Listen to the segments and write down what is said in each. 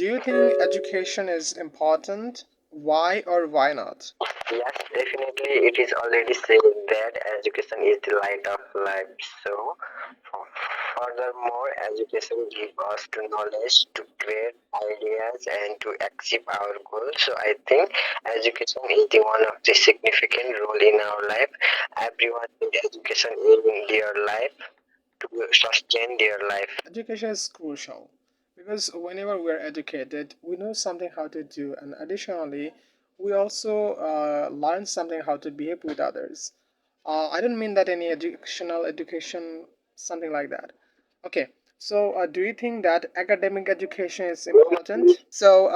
do you think education is important? Why or why not? Yes, definitely. It is already said that education is the light of life. So, furthermore, education gives us to knowledge, to create ideas, and to achieve our goals. So, I think education is the one of the significant role in our life. Everyone needs education in their life to sustain their life. Education is crucial because whenever we're educated, we know something how to do, and additionally, we also learn something how to behave with others. I don't mean that any educational education, something like that. Okay, so do you think that academic education is important? So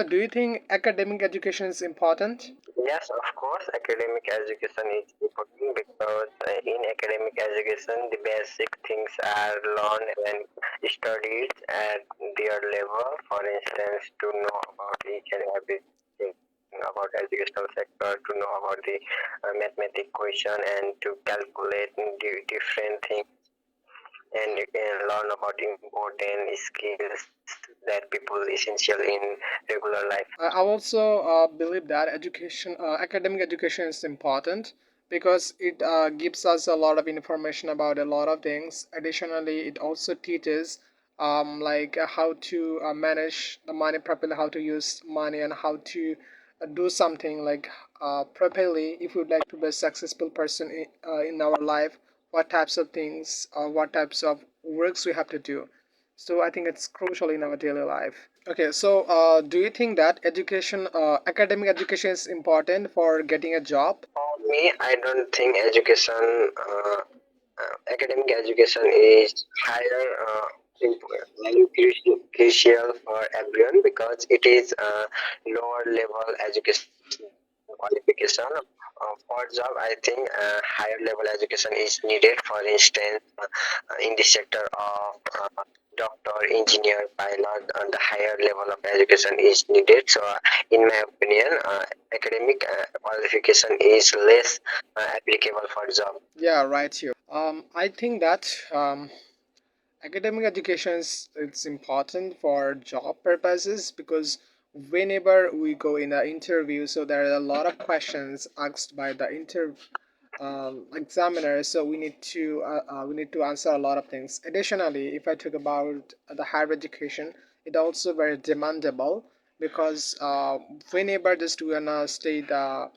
do you think academic education is important? Yes, of course, academic education is important because in academic education, the basic things are learned and studied at their level. For instance, to know about each and everything about educational sector, to know about the mathematic question and to calculate the different things, and you can learn about important skills that people essential in regular life. I also believe that academic education is important because it gives us a lot of information about a lot of things. Additionally, it also teaches how to manage the money properly, how to use money, and how to do something properly if we'd like to be a successful person in our life. What types of things, what types of works we have to do. So I think it's crucial in our daily life. Okay, so do you think that academic education is important for getting a job? For me, I don't think academic education is higher crucial for everyone because it is lower level education qualification. For job, I think higher level education is needed. For instance, in the sector of doctor, engineer, pilot, the higher level of education is needed. So, in my opinion, academic qualification is less applicable for job. Yeah, right here. I think that academic education is it's important for job purposes because whenever we go in an interview, so there are a lot of questions asked by the examiner, so we need to answer a lot of things. Additionally, if I talk about the higher education, it also very demandable because whenever just we wanna stay the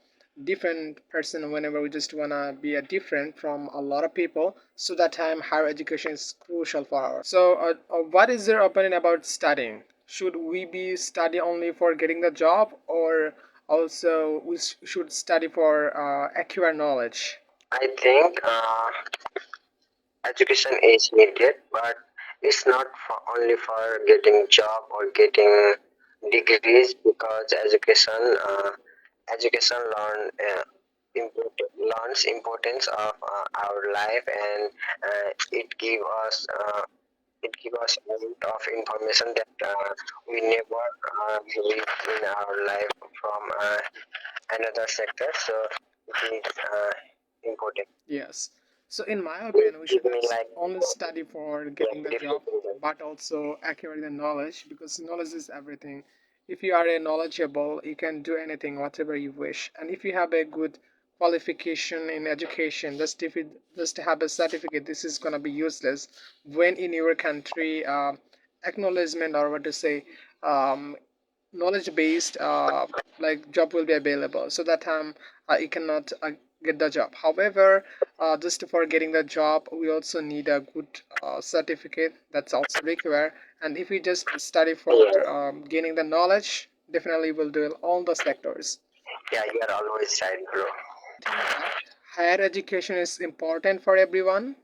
different person, whenever we just wanna be a different from a lot of people, so that time higher education is crucial for our. So what is your opinion about studying? Should we be study only for getting the job, or also we should study for acquire knowledge? I think education is needed, but it's not for only for getting job or getting degrees because education learns importance of our life, and it give us a lot of information that we never live in our life from another sector. So it is important. Yes. So in my Please opinion, we give should me not like only study for getting the job, different reasons. but also acquiring the knowledge because knowledge is everything. If you are a knowledgeable, you can do anything, whatever you wish. And if you have a good qualification in education, just to have a certificate, this is gonna be useless when in your country acknowledgement or what to say um, knowledge based job will be available, so that time you cannot get the job. However, just for getting the job we also need a good certificate that's also required, and if we just study for Yes. gaining the knowledge, definitely will do all the sectors. Yeah, you are always right, bro. Think that higher education is important for everyone.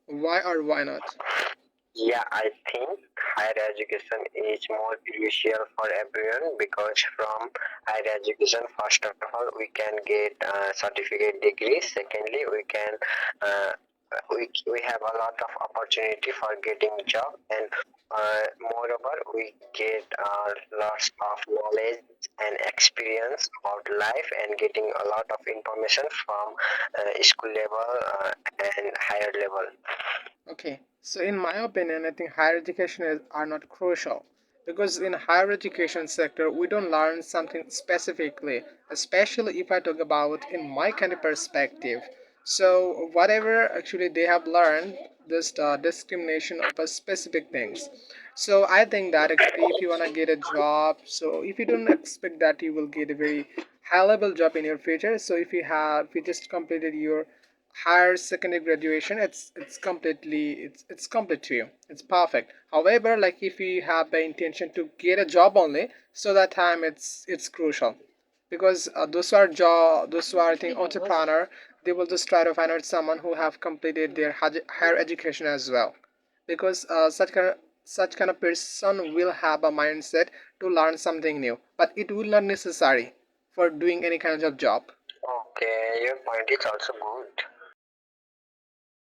Why or why not? Yeah, I think higher education is more crucial for everyone because from higher education, first of all, we can get certificate degrees. Secondly, uh, we have a lot of opportunity for getting job, and moreover, we get lots of knowledge and experience about life and getting a lot of information from school level and higher level. Okay, so in my opinion, I think higher education are not crucial because in higher education sector we don't learn something specifically, especially if I talk about in my kind of perspective. So whatever actually they have learned, this discrimination of a specific things. So I think that actually if you want to get a job, so if you don't expect that you will get a very high level job in your future, so if you just completed your higher secondary graduation, it's complete to you, it's perfect. However, like if you have the intention to get a job only, so that time it's crucial, because those who are I think entrepreneur, they will just try to find out someone who have completed their higher education as well, because such kind of person will have a mindset to learn something new, but it will not necessary for doing any kind of job. Okay, your point is also